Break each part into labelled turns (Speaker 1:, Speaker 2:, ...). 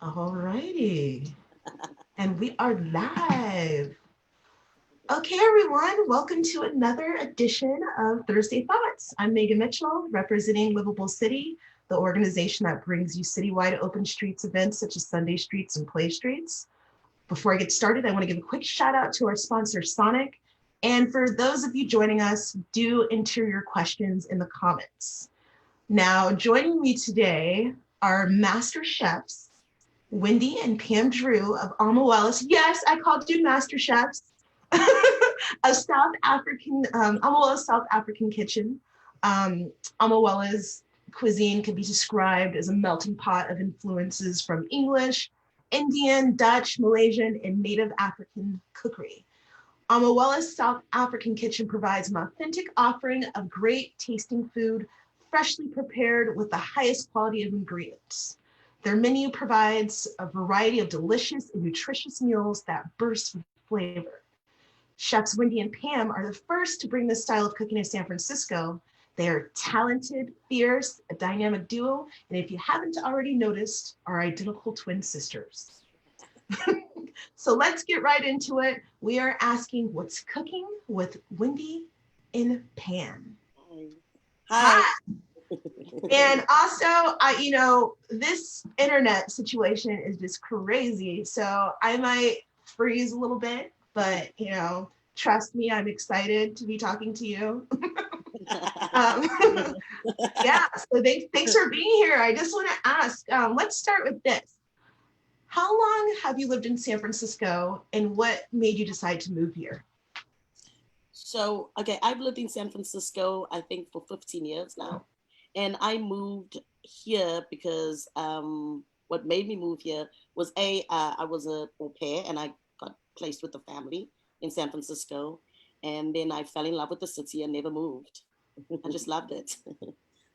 Speaker 1: All righty. And we are live. Okay, everyone, welcome to another edition of Thursday Thoughts. I'm Megan Mitchell, representing Livable City, the organization that brings you citywide open streets events such as Sunday Streets and Play Streets. Before I get started, I want to give a quick shout out to our sponsor, Sonic. And for those of you joining us, do enter your questions in the comments. Now, joining me today are master chefs, Wendy and Pam Drew of Amawele. Yes, I called you master chefs. A South African, Amawele's South African kitchen. Amawele's cuisine can be described as a melting pot of influences from English, Indian, Dutch, Malaysian, and Native African cookery. Amawele's South African kitchen provides an authentic offering of great tasting food, freshly prepared with the highest quality of ingredients. Their menu provides a variety of delicious and nutritious meals that burst with flavor. Chefs Wendy and Pam are the first to bring this style of cooking to San Francisco. They are talented, fierce, a dynamic duo, and if you haven't already noticed, are identical twin sisters. So let's get right into it. We are asking what's cooking with Wendy and Pam.
Speaker 2: Hi.
Speaker 1: Hi. And also, this internet situation is just crazy. So I might freeze a little bit, but, trust me, I'm excited to be talking to you. um, yeah, so thanks for being here. I just want to ask, let's start with this. How long have you lived in San Francisco and what made you decide to move here?
Speaker 2: So, okay, I've lived in San Francisco, I think, for 15 years now. And I moved here because what made me move here was I was an au pair and I got placed with the family in San Francisco. And then I fell in love with the city and never moved. I just loved it.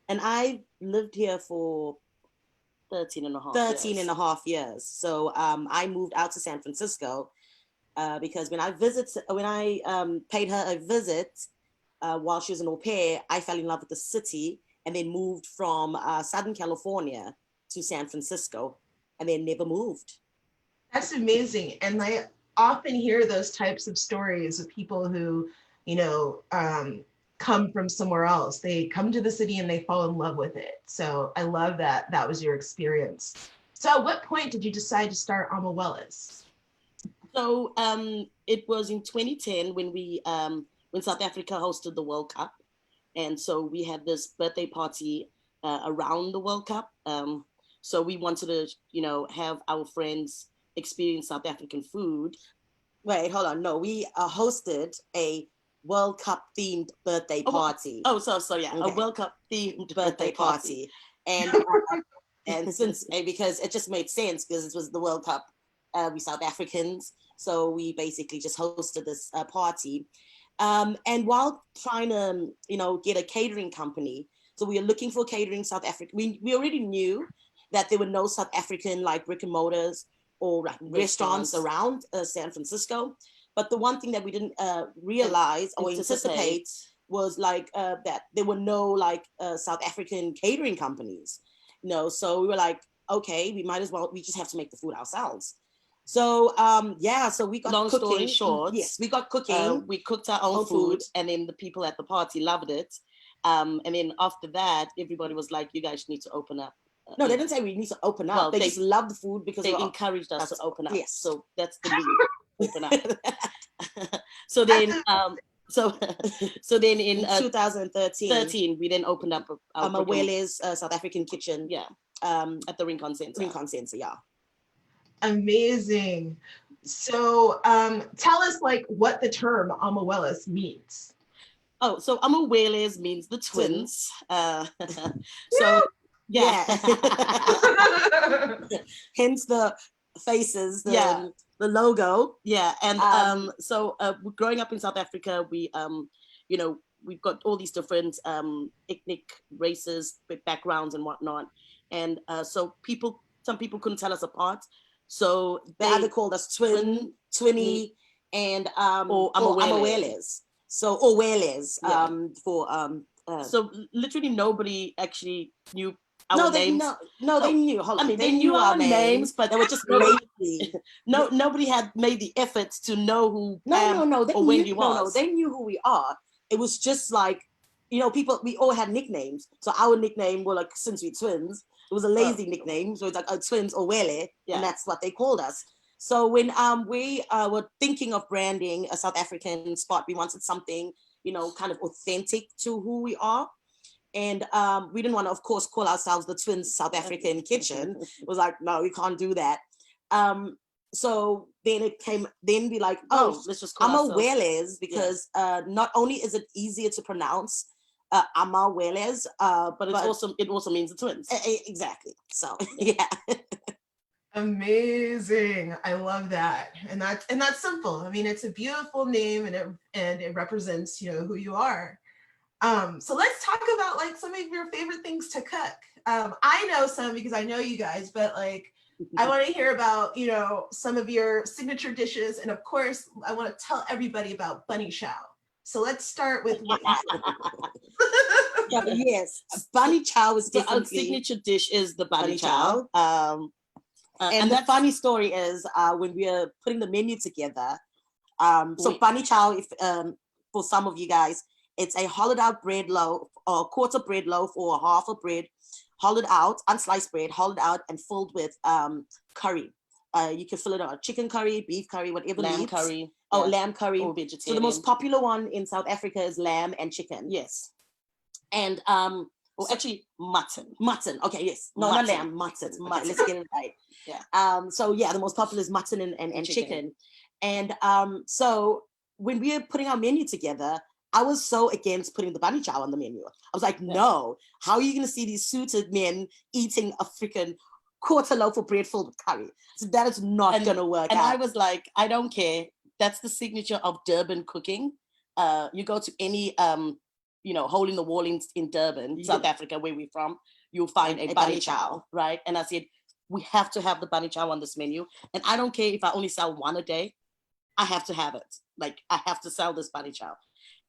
Speaker 2: And I lived here for 13 and a half years. So I moved out to San Francisco because when I paid her a visit while she was an au pair, I fell in love with the city and then moved from Southern California to San Francisco and then never moved.
Speaker 1: That's amazing. And I often hear those types of stories of people who, come from somewhere else. They come to the city and they fall in love with it. So I love that that was your experience. So at what point did you decide to start Amawele's?
Speaker 2: So it was in 2010 when South Africa hosted the World Cup. And so we had this birthday party around the World Cup. So we wanted to, have our friends experience South African food. Wait, hold on. No, we hosted a World Cup themed birthday party. Yeah, okay. A World Cup themed birthday party. And because it just made sense because it was the World Cup, we South Africans. So we basically just hosted this party. And while trying to, get a catering company, so we were looking for catering South Africa. We already knew that there were no South African like brick and mortars or like restaurants around San Francisco. But the one thing that we didn't realize or anticipate was like that there were no like South African catering companies. So we were like, okay, we just have to make the food ourselves. So so we got long cooking. Story short, yes, we got cooking. We cooked our own food, and then the people at the party loved it. And then after that, everybody was like, "You guys need to open up." No, they didn't say we need to open up. Well, they just loved the food because they encouraged us to open up. Yes, so that's the need. Open up. So then, so then in 2013, we then opened up Amawele's South African kitchen. Yeah, at the Rincon Center. Yeah.
Speaker 1: Amazing. So tell us like what the term Amawele's means.
Speaker 2: Oh, so Amawele's means the twins. So yeah. Hence the faces, the logo. Yeah. And so growing up in South Africa, we we've got all these different ethnic races, backgrounds and whatnot. And so some people couldn't tell us apart. So they either called us Twinny, and or Amaweles. So Oweles for so literally nobody actually knew our
Speaker 3: No, they
Speaker 2: names.
Speaker 3: they knew. Hold on.
Speaker 2: I mean,
Speaker 3: they knew our names,
Speaker 2: but
Speaker 3: they were just
Speaker 2: nobody,
Speaker 3: lazy.
Speaker 2: nobody had made the effort to know who Pam
Speaker 3: No. They
Speaker 2: or
Speaker 3: knew.
Speaker 2: Wendy was.
Speaker 3: They knew who we are. It was just like, people. We all had nicknames. So our nickname were like, since we're twins, it was a lazy nickname. So it's like twins or Wele, and that's what they called us. So when we were thinking of branding a South African spot, we wanted something, kind of authentic to who we are. And we didn't want to, of course, call ourselves the Twins South African Kitchen. It was like, no, we can't do that. So then we like,
Speaker 2: let's just call
Speaker 3: Amawele, because not only is it easier to pronounce, Amawele,
Speaker 2: but it also means the twins.
Speaker 3: Exactly. So yeah.
Speaker 1: Amazing. I love that. And that's simple. I mean, it's a beautiful name, and it represents, who you are. So let's talk about like some of your favorite things to cook. I know some because I know you guys, but like I want to hear about, some of your signature dishes. And of course, I want to tell everybody about bunny chow. So let's start with what
Speaker 3: yes. Bunny chow is definitely
Speaker 2: our signature dish is the bunny chow.
Speaker 3: And the funny story is when we are putting the menu together, so bunny chow, if for some of you guys, it's a hollowed out bread loaf, or a quarter bread loaf, or a half a bread, hollowed out, unsliced bread, hollowed out and filled with curry. You can fill it on chicken curry, beef curry, whatever.
Speaker 2: Lamb curry.
Speaker 3: Lamb curry.
Speaker 2: Or vegetarian.
Speaker 3: So the most popular one in South Africa is lamb and chicken.
Speaker 2: Yes.
Speaker 3: And
Speaker 2: actually mutton.
Speaker 3: Mutton. Okay, yes. No,
Speaker 2: mutton.
Speaker 3: Not lamb, mutton. Okay, let's get it right.
Speaker 2: Yeah.
Speaker 3: So yeah, the most popular is mutton and chicken. And so when we were putting our menu together, I was so against putting the bunny chow on the menu. I was like, no, how are you going to see these suited men eating a freaking quarter loaf of bread filled with curry? So that is not going to work.
Speaker 2: And I was like, I don't care. That's the signature of Durban cooking. You go to any, hole in the wall in Durban, South Africa, where we're from, you'll find a bunny chow, right? And I said, we have to have the bunny chow on this menu. And I don't care if I only sell one a day. I have to have it. Like, I have to sell this bunny chow.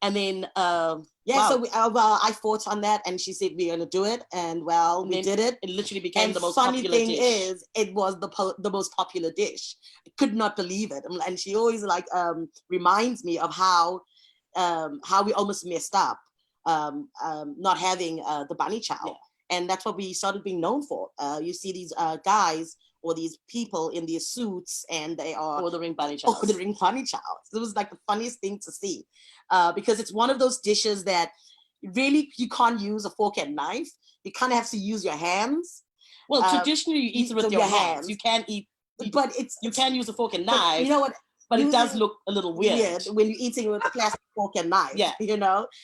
Speaker 2: And then,
Speaker 3: so I fought on that, and she said we're going to do it, and we did it.
Speaker 2: It literally became the most
Speaker 3: popular dish.
Speaker 2: Funny
Speaker 3: thing is, it was the most popular dish. I could not believe it, and she always reminds me of how we almost messed up not having the bunny chow, and that's what we started being known for. You see these guys or these people in these suits, and they are
Speaker 2: ordering bunny chow.
Speaker 3: It was like the funniest thing to see, because it's one of those dishes that really you can't use a fork and knife. You kind of have to use your hands.
Speaker 2: Well, traditionally you eat it with your hands. You can't eat,
Speaker 3: but
Speaker 2: you can use a fork and knife.
Speaker 3: You know what?
Speaker 2: But it does look a little weird
Speaker 3: when you're eating with a plastic fork and knife.
Speaker 2: Yeah.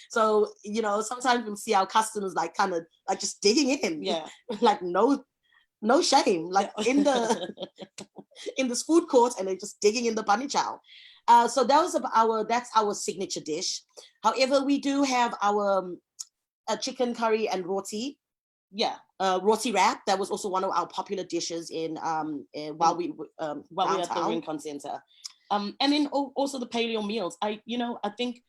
Speaker 3: So sometimes we see our customers kind of just digging in.
Speaker 2: Yeah.
Speaker 3: Like no shame, in this food court, and they're just digging in the bunny chow. So that's our signature dish. However, we do have our chicken curry and roti.
Speaker 2: Yeah,
Speaker 3: roti wrap. That was also one of our popular dishes while we were
Speaker 2: at the Rincon Center. And then also the paleo meals. I think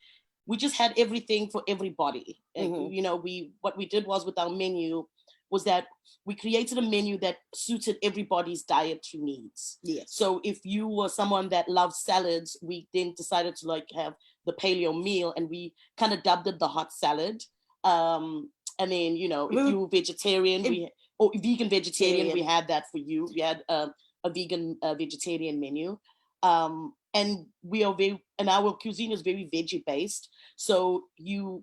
Speaker 2: we just had everything for everybody. Mm-hmm. What we did was with our menu was that we created a menu that suited everybody's dietary needs.
Speaker 3: Yes.
Speaker 2: So if you were someone that loved salads, we then decided to have the paleo meal, and we kind of dubbed it the hot salad. And then, if you were vegetarian, or vegan vegetarian, we had that for you. We had a vegan vegetarian menu. And our cuisine is very veggie based. So you're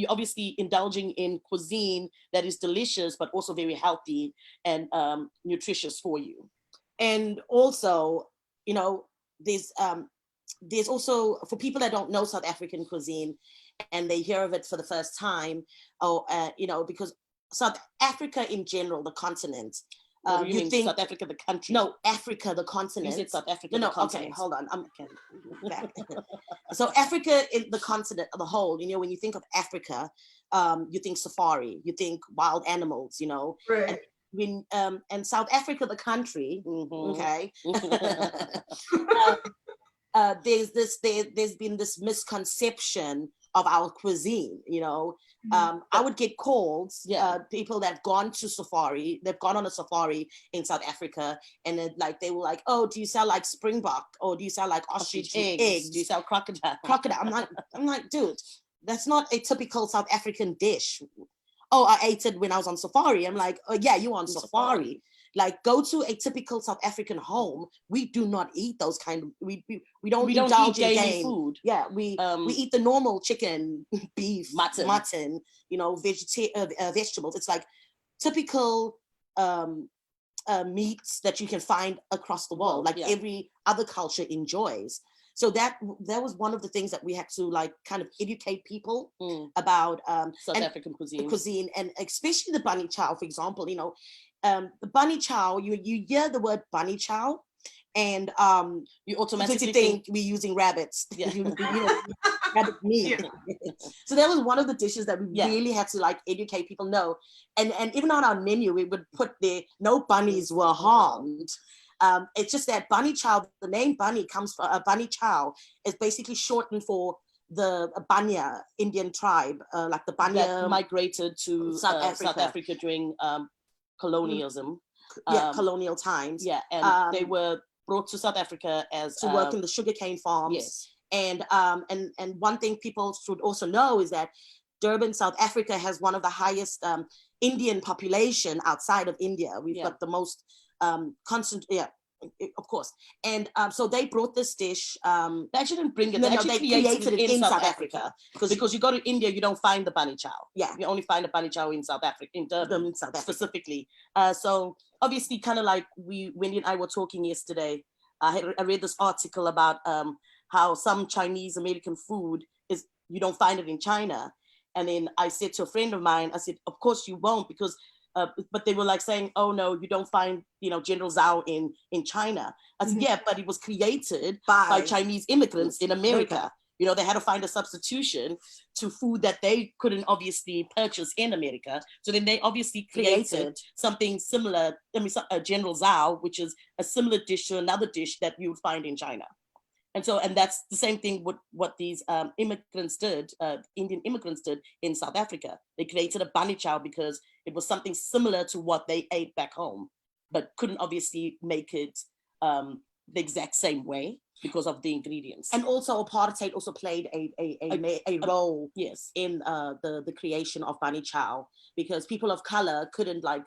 Speaker 2: obviously indulging in cuisine that is delicious, but also very healthy and nutritious for you.
Speaker 3: And also, there's also, for people that don't know South African cuisine and they hear of it for the first time, because South Africa in general, the continent.
Speaker 2: You think South Africa the country?
Speaker 3: No, Africa the continent.
Speaker 2: You said South Africa the continent.
Speaker 3: Okay, hold on. So Africa is the continent of the whole. When you think of Africa, you think safari, you think wild animals.
Speaker 1: Right.
Speaker 3: And South Africa the country.
Speaker 2: Mm-hmm.
Speaker 3: Okay. There's been this misconception of our cuisine, you know. I would get calls, people that have gone to safari, they've gone on a safari in South Africa, and then like they were like, oh, do you sell like springbok, or do you sell like ostrich eggs?
Speaker 2: Do you sell crocodile?
Speaker 3: I'm like, dude, that's not a typical South African dish. Oh, I ate it when I was on safari. I'm like, oh yeah, you on safari. Like, go to a typical South African home. We do not eat those kind of, we don't indulge in game food. Yeah, we eat the normal chicken, beef, mutton, you know, vegetables. It's like typical meats that you can find across the world, like every other culture enjoys. So that was one of the things that we had to like kind of educate people about
Speaker 2: South African
Speaker 3: cuisine, and especially the bunny chow, for example. You know, the bunny chow, you hear the word bunny chow, and
Speaker 2: you automatically
Speaker 3: think we're using rabbits. Yeah. you know, rabbit meat. Yeah. So that was one of the dishes that we really had to like educate people know. And even on our menu, we would put there, no bunnies were harmed. It's just that bunny chow, the name bunny comes from bunny chow is basically shortened for the Banya Indian tribe, like the Banya
Speaker 2: that migrated to South Africa during colonialism.
Speaker 3: Colonial times.
Speaker 2: Yeah, and they were brought to South Africa as
Speaker 3: to work in the sugarcane farms. Yes. And one thing people should also know is that Durban, South Africa has one of the highest Indian population outside of India. We've got the most constant, of course. And so they brought this dish.
Speaker 2: They actually didn't bring it. They created it in South Africa. Because you go to India, you don't find the bunny chow.
Speaker 3: Yeah.
Speaker 2: You only find the bunny chow in South Africa, in Durban, South Africa specifically. So obviously, kind of like Wendy and I were talking yesterday, I read this article about how some Chinese American food is, you don't find it in China. And then I said to a friend of mine, I said, of course you won't, because but they were like saying, oh no, you don't find, you know, General Zhao in China. I said, yeah, but it was created by Chinese immigrants in America. You know, they had to find a substitution to food that they couldn't obviously purchase in America. So then they obviously created something similar, General Zhao, which is a similar dish to another dish that you would find in China. And that's the same thing with what these immigrants did, Indian immigrants did in South Africa. They created a bunny chow because it was something similar to what they ate back home, but couldn't obviously make it the exact same way because of the ingredients.
Speaker 3: And also apartheid also played a role in the creation of bunny chow, because people of color couldn't like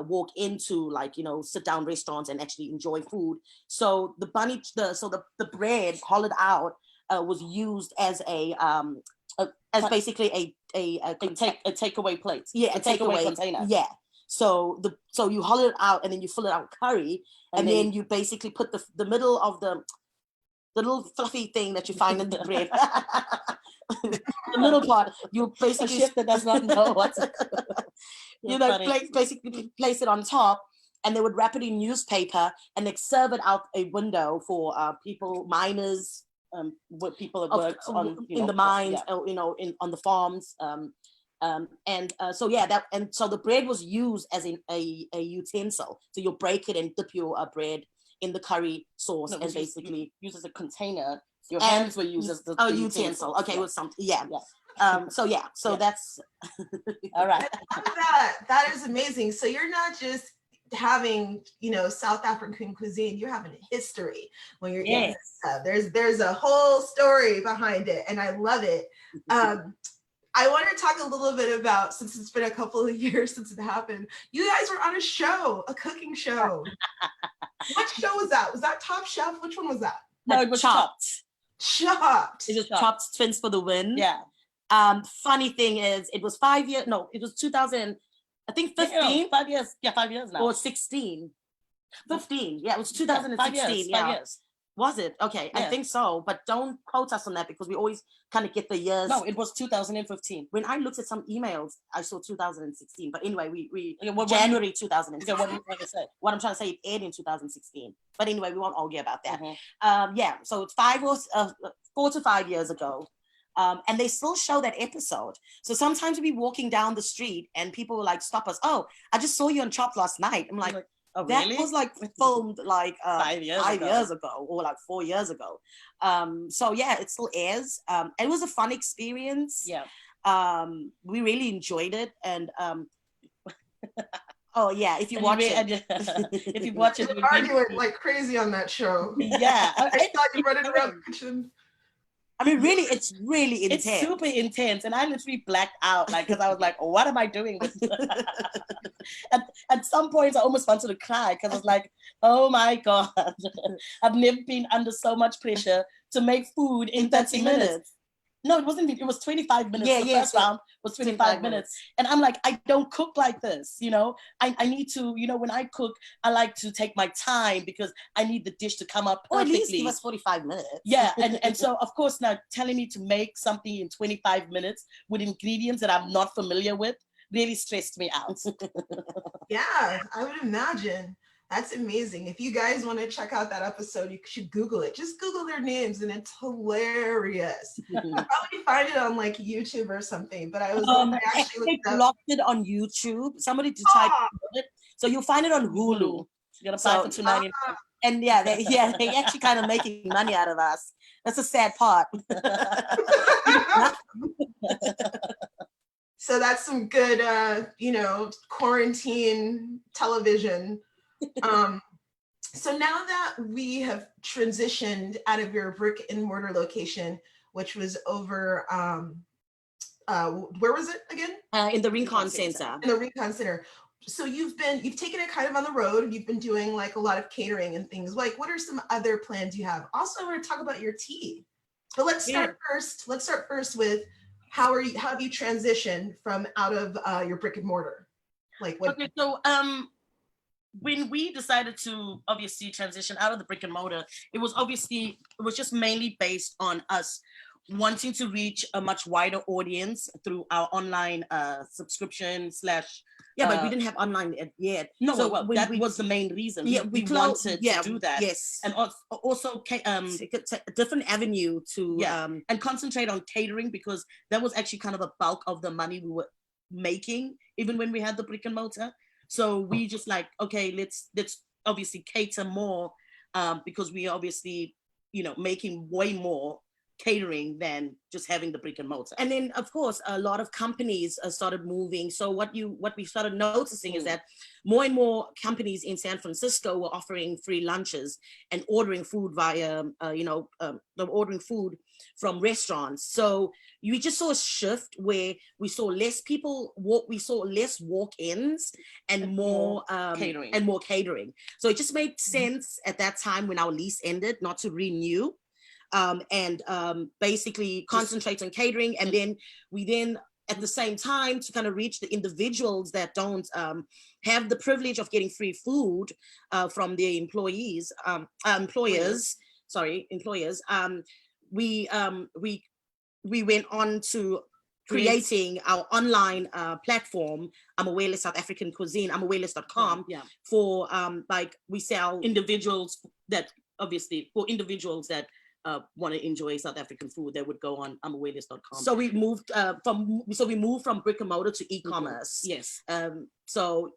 Speaker 3: walk into like, you know, sit down restaurants and actually enjoy food. So the bread hollowed out was used as basically a
Speaker 2: takeaway plate.
Speaker 3: Yeah, a takeaway container. Yeah. So you hollow it out and then you fill it out with curry, and then you basically put the middle of the little fluffy thing that you find in the bread. The middle part, you basically
Speaker 2: shift that does not know what's
Speaker 3: you know, basically place it on top, and they would wrap it in newspaper and they serve it out a window for people, miners,
Speaker 2: what people have worked on,
Speaker 3: in the mines, you know, on the farms. So the bread was used as a utensil. So you break it and dip your bread in the curry sauce, and basically
Speaker 2: used as a container. Your hands were used as the
Speaker 3: utensil. Okay, with something. Yeah. So that's
Speaker 2: all right.
Speaker 1: I love that is amazing. So you're not just having, you know, South African cuisine, you're having a history when you're eating this stuff. There's a whole story behind it, and I love it. I want to talk a little bit about, since it's been a couple of years since it happened, you guys were on a show, a cooking show. What show was that? Was that Top Chef? Which one was that?
Speaker 2: No, it was Chopped.
Speaker 1: Chopped.
Speaker 3: It was Chopped, Twins for the Win.
Speaker 2: Yeah.
Speaker 3: Funny thing is, it was 5 years. No, it was 2000. I think 15.
Speaker 2: 5 years. Yeah, 5 years now.
Speaker 3: Or 16. 15. Yeah, it was 2016. Yeah,
Speaker 2: 5 years.
Speaker 3: Was it? Okay, yeah. I think so. But don't quote us on that, because we always kind of get the years.
Speaker 2: No, it was 2015.
Speaker 3: When I looked at some emails, I saw 2016. But anyway, January 2016.
Speaker 2: What you said?
Speaker 3: What I'm trying to say, it aired in 2016. But anyway, we won't argue about that. Mm-hmm. So it's 4 to 5 years ago. And they still show that episode. So sometimes we'd be walking down the street and people will like stop us. Oh, I just saw you on Chopped last night. I'm like,
Speaker 2: Oh,
Speaker 3: That
Speaker 2: really?
Speaker 3: was like filmed like
Speaker 2: 5 years
Speaker 3: ago or like 4 years ago. So yeah, it still airs. It was a fun experience.
Speaker 2: Yeah.
Speaker 3: We really enjoyed it, and oh yeah, if you watch it,
Speaker 2: if you watch it,
Speaker 1: You're
Speaker 2: you
Speaker 1: arguing
Speaker 2: really,
Speaker 1: like crazy on that show.
Speaker 2: yeah.
Speaker 1: I saw you
Speaker 2: It's
Speaker 1: running around
Speaker 2: intense.
Speaker 1: the kitchen.
Speaker 3: I mean, really, it's really intense.
Speaker 2: It's super intense, and I literally blacked out, like, because I was like, "What am I doing with?" at some points, I almost wanted to cry because I was like, "Oh my god, I've never been under so much pressure to make food in 30 minutes." No, it wasn't. It was 25 minutes.
Speaker 3: Yeah,
Speaker 2: the
Speaker 3: yeah,
Speaker 2: first
Speaker 3: so
Speaker 2: round was 25 minutes. And I'm like, I don't cook like this, you know. I need to, you know, when I cook, I like to take my time because I need the dish to come up
Speaker 3: Or at
Speaker 2: perfectly.
Speaker 3: least give us 45 minutes.
Speaker 2: Yeah, and so of course now telling me to make something in 25 minutes with ingredients that I'm not familiar with really stressed me out.
Speaker 1: Yeah, I would imagine. That's amazing. If you guys want to check out that episode, you should Google it. Just Google their names and it's hilarious. I'll probably find it on like YouTube or something, but I actually
Speaker 3: they
Speaker 1: looked up.
Speaker 3: blocked it on YouTube. Somebody decided to put it. So you'll find it on Hulu.
Speaker 2: You gotta buy for $2.99.
Speaker 3: And yeah, they actually kind of making money out of us. That's a sad part.
Speaker 1: So that's some good, quarantine television. So now that we have transitioned out of your brick and mortar location, which was over, where was it again?
Speaker 3: In the Rincon Center.
Speaker 1: In the Rincon Center. So you've taken it kind of on the road. You've been doing like a lot of catering and things. Like, what are some other plans you have? Also, I want to talk about your tea. But let's start first. Let's start first with how have you transitioned from out of your brick and mortar? Like what?
Speaker 2: Okay, so when we decided to obviously transition out of the brick and mortar, it was just mainly based on us wanting to reach a much wider audience through our online subscription slash.
Speaker 3: Yeah, but we didn't have online yet.
Speaker 2: No, so well, that was the main reason.
Speaker 3: Yeah,
Speaker 2: we wanted to do that.
Speaker 3: Yes,
Speaker 2: and also
Speaker 3: a different avenue to
Speaker 2: and concentrate on catering, because that was actually kind of a bulk of the money we were making, even when we had the brick and mortar. So we just like, okay, let's obviously cater more, because we obviously, making way more catering than just having the brick and mortar.
Speaker 3: And then of course a lot of companies started moving. So what we started noticing is that more and more companies in San Francisco were offering free lunches and ordering food via they're ordering food from restaurants. So you just saw a shift where we saw less people we saw less walk-ins and more catering. So it just made sense at that time when our lease ended not to renew. Basically concentrate on catering, and then we at the same time to kind of reach the individuals that don't have the privilege of getting free food from their employers. We went on to creating our online platform, Amawele South African Cuisine, amaweles.com, for we sell
Speaker 2: individuals that want to enjoy South African food, that would go on amaweles.com.
Speaker 3: So we moved from brick and mortar to e-commerce.
Speaker 2: Yes.
Speaker 3: So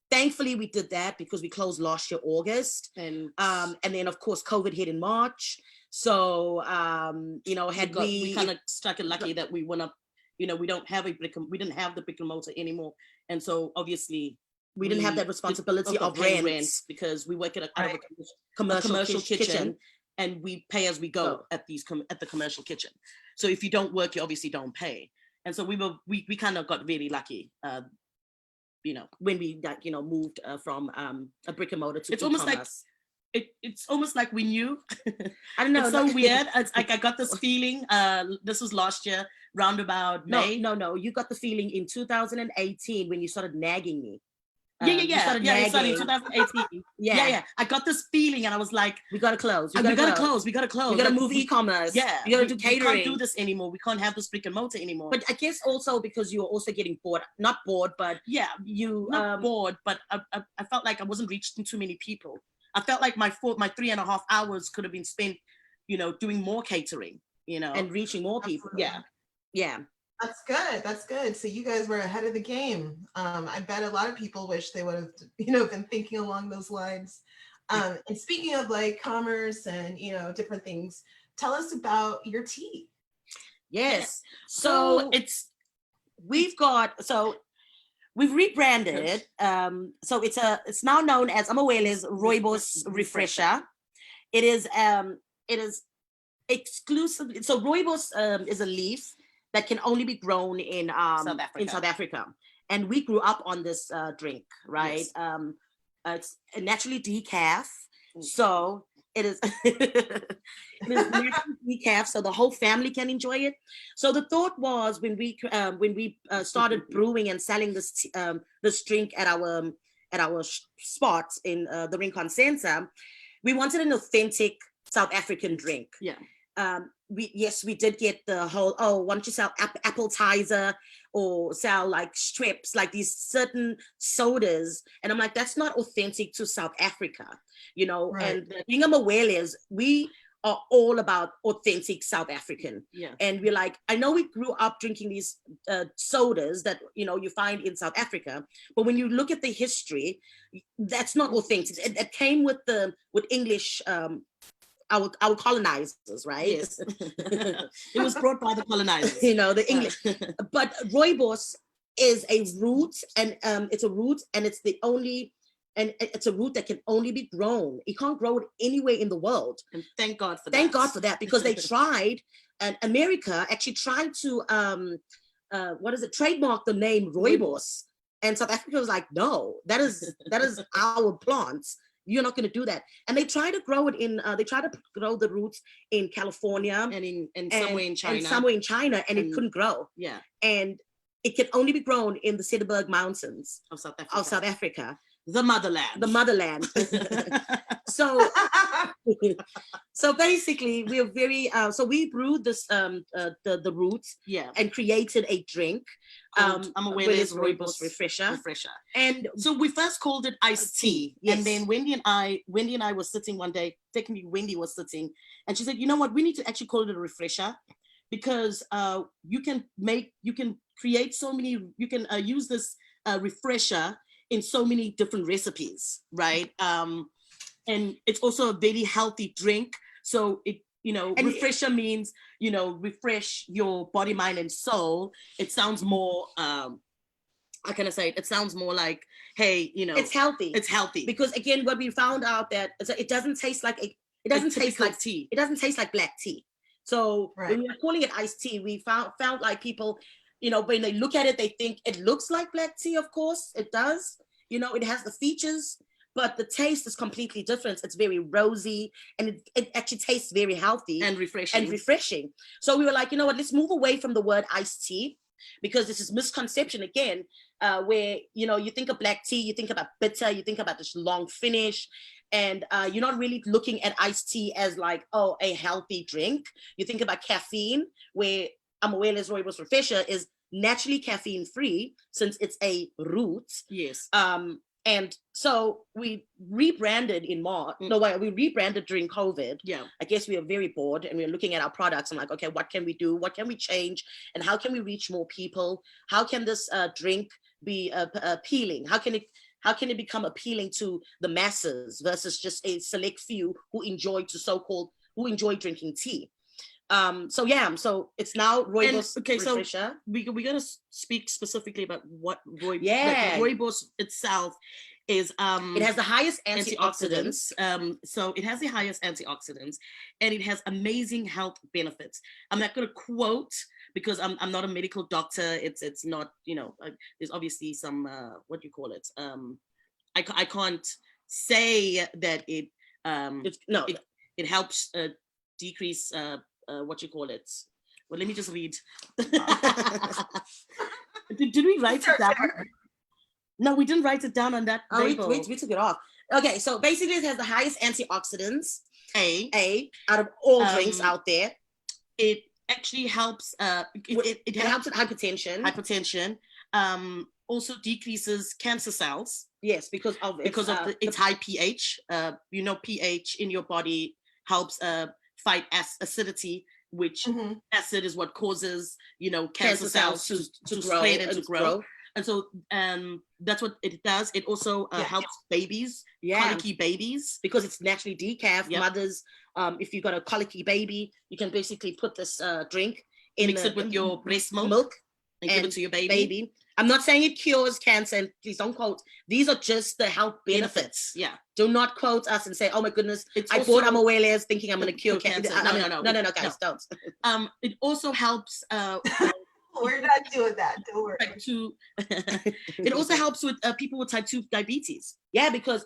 Speaker 3: thankfully we did that because we closed last year August, and then of course COVID hit in March. So we
Speaker 2: kind of struck it lucky that we went up. We didn't have the brick and mortar anymore, and so obviously
Speaker 3: we didn't have that responsibility of rent
Speaker 2: because we work at a
Speaker 3: commercial kitchen.
Speaker 2: And we pay as we go at the commercial kitchen. So if you don't work, you obviously don't pay. And so we kind of got really lucky,
Speaker 3: when we moved from a brick and mortar to
Speaker 2: it's
Speaker 3: e-commerce.
Speaker 2: It's almost like we knew.
Speaker 3: I don't know.
Speaker 2: It's so weird. It's like I got this feeling. This was last year, roundabout May.
Speaker 3: No. You got the feeling in 2018 when you started nagging me.
Speaker 2: It started in 2018. Yeah. I got this feeling, and I was like,
Speaker 3: we gotta close.
Speaker 2: We gotta close. We gotta
Speaker 3: move e-commerce.
Speaker 2: Yeah,
Speaker 3: we gotta do catering.
Speaker 2: We can't do this anymore. We can't have this brick and mortar anymore.
Speaker 3: But I guess also because you were also getting bored. Not bored, but
Speaker 2: not bored. But I felt like I wasn't reaching too many people. I felt like my 3.5 hours could have been spent, doing more catering,
Speaker 3: and reaching more people.
Speaker 2: Yeah.
Speaker 1: That's good. That's good. So you guys were ahead of the game. I bet a lot of people wish they would have, been thinking along those lines. And speaking of like commerce and different things, tell us about your tea.
Speaker 3: Yes. So we've rebranded. So it's now known as Amawele's Rooibos Refresher. It is exclusively, so Rooibos is a leaf that can only be grown in South Africa. And we grew up on this drink, right? Yes. It's naturally decaf, so it is it is naturally decaf, so the whole family can enjoy it. So the thought was when we started brewing and selling this drink at our spots in the Rincon Center, we wanted an authentic South African drink.
Speaker 2: Yeah.
Speaker 3: We did get the whole, why don't you sell appetizer or sell like strips, like these certain sodas, and I'm like, that's not authentic to South Africa, right. And the thing I'm aware is we are all about authentic South African.
Speaker 2: Yeah.
Speaker 3: And we're like, I know we grew up drinking these sodas that you find in South Africa, but when you look at the history, that's not authentic. It came with English our colonizers, right?
Speaker 2: Yes. It was brought by the colonizers.
Speaker 3: The English. But rooibos is a root, and it's a root, and it's a root that can only be grown. You can't grow it anywhere in the world.
Speaker 2: And thank God for that.
Speaker 3: Thank God for that, because they tried, and America actually tried to trademark the name rooibos, and South Africa was like, no, that is our plants. You're not going to do that. And they try to grow it they try to grow the roots in California
Speaker 2: and somewhere in China.
Speaker 3: And somewhere in China, and it couldn't grow.
Speaker 2: Yeah.
Speaker 3: And it can only be grown in the Cederberg Mountains
Speaker 2: of South
Speaker 3: Africa.
Speaker 2: The motherland.
Speaker 3: So basically we are very so we brewed this the roots, and created a drink
Speaker 2: Amawele's
Speaker 3: Rooibos Refresher.
Speaker 2: And so we first called it iced tea.
Speaker 3: Yes.
Speaker 2: And then Wendy and I were sitting one day, technically Wendy was sitting, and she said, you know what, we need to actually call it a refresher, because you can create so many, you can use this refresher in so many different recipes, right? And it's also a very healthy drink. So it, and refresher means, refresh your body, mind, and soul. It sounds more, how can I say it? It sounds more like, hey,
Speaker 3: it's healthy.
Speaker 2: It's healthy.
Speaker 3: Because again, what we found out that it doesn't taste like tea. It doesn't taste like black tea. So when we were calling it iced tea, we found like people, when they look at it, they think it looks like black tea. Of course it does. It has the features, but the taste is completely different. It's very rosy, and it actually tastes very healthy
Speaker 2: and refreshing.
Speaker 3: So we were like, you know what, let's move away from the word iced tea, because this is misconception again, where, you think of black tea, you think about bitter, you think about this long finish, and you're not really looking at iced tea as like, a healthy drink. You think about caffeine, where Amawele's Rooibos Refresher is naturally caffeine free, since it's a root.
Speaker 2: Yes.
Speaker 3: And so we rebranded in March. We rebranded during COVID.
Speaker 2: Yeah.
Speaker 3: I guess we were very bored, and we were looking at our products. I'm like, okay, what can we do? What can we change? And how can we reach more people? How can this drink be appealing? How can it become appealing to the masses versus just a select few who enjoy drinking tea? So it's now Rooibos Refresher.
Speaker 2: So we're gonna speak specifically about what Rooibos.
Speaker 3: Yeah.
Speaker 2: Rooibos itself is
Speaker 3: it has the highest antioxidants.
Speaker 2: So it has the highest antioxidants, and it has amazing health benefits. I'm not gonna quote, because I'm not a medical doctor. It's not, there's obviously some what do you call it? I can't say that it it helps decrease what you call it. Well, let me just read. Did we write it down? No, we didn't write it down on that label.
Speaker 3: We took it off. Okay, so basically it has the highest antioxidants.
Speaker 2: A
Speaker 3: out of all drinks out there.
Speaker 2: It actually helps. It
Speaker 3: helps with hypertension.
Speaker 2: Also decreases cancer cells.
Speaker 3: Yes, because of
Speaker 2: its high pH. pH in your body helps fight acidity, which acid is what causes, cancer cells to spread and to grow. And so that's what it does. It also helps babies, colicky babies.
Speaker 3: Because it's naturally decaf. Mothers, if you've got a colicky baby, you can basically put this drink in
Speaker 2: mix it with your breast milk and give it to your baby.
Speaker 3: I'm not saying it cures cancer, and please don't quote. These are just the health benefits.
Speaker 2: Yeah.
Speaker 3: Do not quote us and say, "Oh my goodness, I bought Amawele thinking I'm going to cure cancer." No, guys, don't.
Speaker 2: It also helps.
Speaker 1: We're not doing that. Don't worry.
Speaker 2: It also helps with people with type 2 diabetes.
Speaker 3: Yeah, because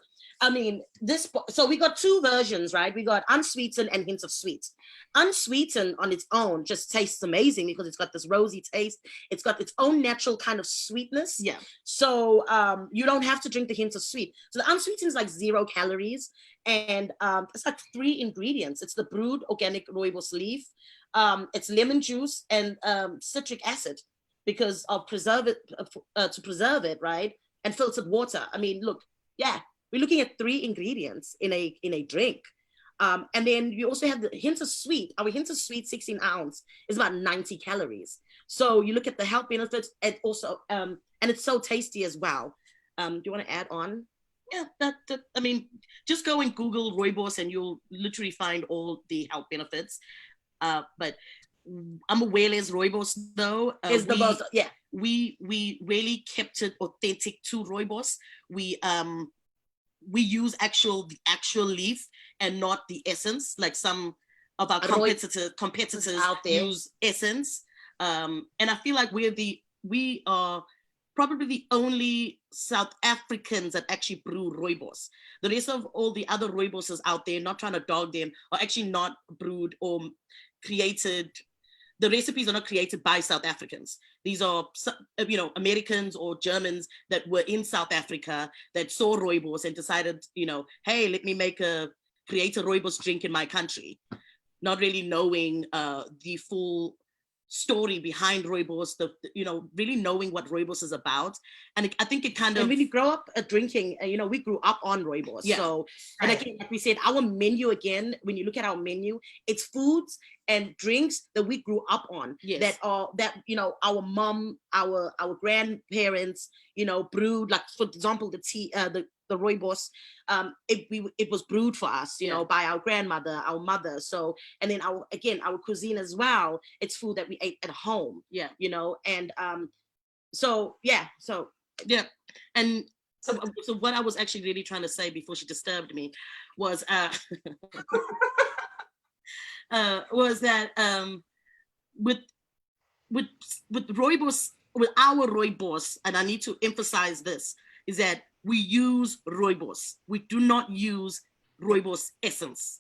Speaker 3: so we got two versions, right? We got unsweetened and hints of sweet. Unsweetened on its own just tastes amazing because it's got this rosy taste. It's got its own natural kind of sweetness.
Speaker 2: Yeah.
Speaker 3: So you don't have to drink the hints of sweet. So the unsweetened is like 0 calories, and it's like 3 ingredients. It's the brewed organic rooibos leaf. It's lemon juice and citric acid because of to preserve it, right? And filtered water. I mean, look, we're looking at 3 ingredients in a drink. And then you also have the hints of sweet. Our hints of sweet 16 ounce is about 90 calories. So you look at the health benefits, and also, and it's so tasty as well. Do you want to add on?
Speaker 2: Yeah, just go and Google rooibos and you'll literally find all the health benefits. But Amawele's rooibos though
Speaker 3: is the most. Yeah,
Speaker 2: we really kept it authentic to rooibos. We use the actual leaf and not the essence, like some of our competitors
Speaker 3: out there
Speaker 2: use essence. And I feel like we are probably the only South Africans that actually brew rooibos. The rest of all the other rooiboses out there, not trying to dog them, are actually not brewed or created. The recipes are not created by South Africans. These are, Americans or Germans that were in South Africa that saw rooibos and decided, hey, let me create a rooibos drink in my country. Not really knowing the full story behind rooibos, really knowing what rooibos is about. And I think it kind of...
Speaker 3: And when you grow up drinking, we grew up on rooibos.
Speaker 2: Yeah.
Speaker 3: So, and again, like we said, our menu again, when you look at our menu, it's foods and drinks that we grew up on.
Speaker 2: Yes.
Speaker 3: Our mom, our grandparents, brewed, like, for example, the tea, the rooibos, it was brewed for us, by our grandmother, our mother. So, and then our cuisine as well, it's food that we ate at home.
Speaker 2: Yeah.
Speaker 3: And and
Speaker 2: so what I was actually really trying to say before she disturbed me was was that with rooibos, with our rooibos, and I need to emphasize this, is that we use rooibos. We do not use rooibos essence.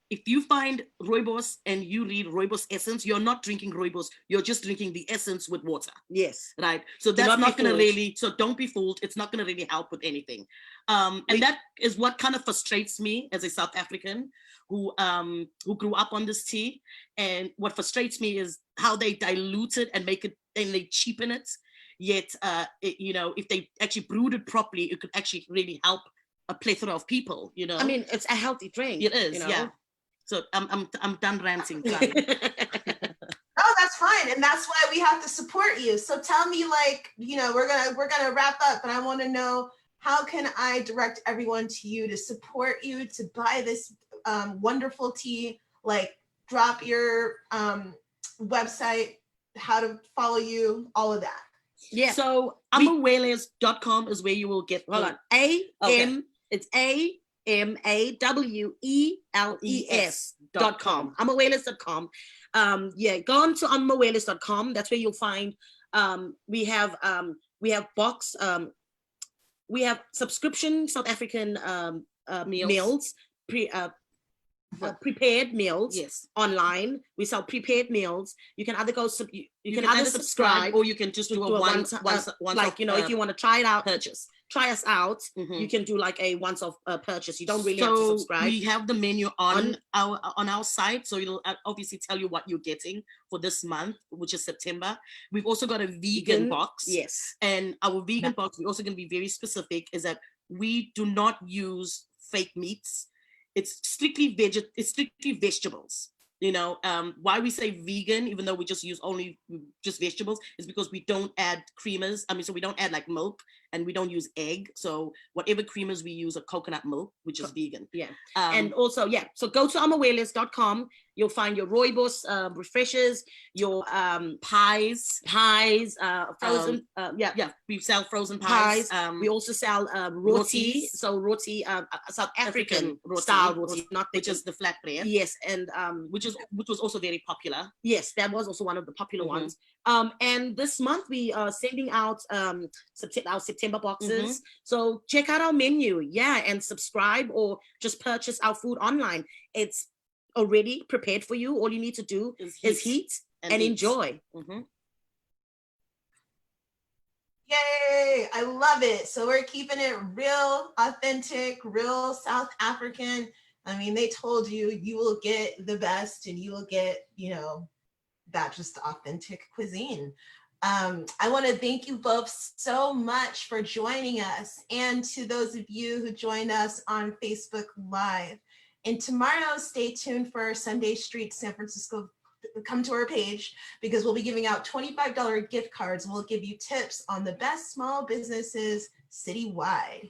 Speaker 2: If you find rooibos and you read rooibos essence, you're not drinking rooibos. You're just drinking the essence with water.
Speaker 3: Yes.
Speaker 2: Right. So that's not going to really. So don't be fooled. It's not going to really help with anything. And that is what kind of frustrates me as a South African who grew up on this tea. And what frustrates me is how they dilute it and make it, and they cheapen it. Yet, if they actually brewed it properly, it could actually really help a plethora of people.
Speaker 3: I mean, it's a healthy drink.
Speaker 2: It is. Yeah. So I'm done ranting.
Speaker 1: No, that's fine, and that's why we have to support you. So tell me, we're gonna wrap up, and I want to know, how can I direct everyone to you to support you, to buy this wonderful tea? Like, drop your website, how to follow you, all of that.
Speaker 2: Yeah. So amawele.com is where you will get.
Speaker 3: Hold on. It's AMAWELES.com. Amaweles.com. Go on to amaweles.com. That's where you'll find we have box, we have subscription South African meals, prepared meals.
Speaker 2: Yes.
Speaker 3: Online. We sell prepared meals. You can either go you can either subscribe,
Speaker 2: or you can just do a once
Speaker 3: like, if you want to try it out, try us out,
Speaker 2: mm-hmm.
Speaker 3: you can do like a once-off purchase. You don't really have to subscribe.
Speaker 2: We have the menu on our site, so it'll obviously tell you what you're getting for this month, which is September. We've also got a vegan box.
Speaker 3: Yes.
Speaker 2: And our vegan box, we're also going to be very specific, is that we do not use fake meats. It's strictly vegetables. You know, why we say vegan, even though we just use only just vegetables, is because we don't add creamers. I mean, so we don't add like milk, and we don't use egg. So whatever creamers we use are coconut milk, which is vegan.
Speaker 3: Yeah. And also, yeah, so go to amaweles.com. You'll find your rooibos refreshers, your pies, frozen.
Speaker 2: We sell frozen pies.
Speaker 3: We also sell roti.
Speaker 2: Rotis.
Speaker 3: So roti, South African
Speaker 2: roti,
Speaker 3: style roti, not
Speaker 2: which is the flatbread.
Speaker 3: Yes, and
Speaker 2: which was also very popular.
Speaker 3: Yes, that was also one of the popular ones. And this month we are sending out our September boxes. So check out our menu, and subscribe or just purchase our food online. It's already prepared for you. All you need to do is heat and enjoy.
Speaker 1: Yay! I love it. So we're keeping it real, authentic, real South African. I mean, they told you you will get the best, and you will get, that just authentic cuisine. I want to thank you both so much for joining us, and to those of you who joined us on Facebook Live. And tomorrow, stay tuned for Sunday Street San Francisco. Come to our page, because we'll be giving out $25 gift cards, and we'll give you tips on the best small businesses citywide.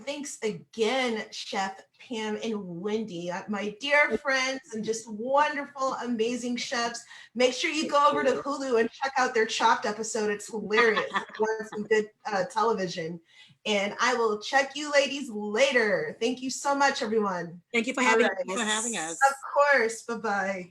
Speaker 1: Thanks again, Chef Pam and Wendy, my dear friends and just wonderful, amazing chefs. Make sure you go over to Hulu and check out their Chopped episode. It's hilarious. If you want some good television. And I will check you ladies later. Thank you so much, everyone.
Speaker 3: Thank you for having
Speaker 2: us.
Speaker 1: Of course. Bye-bye.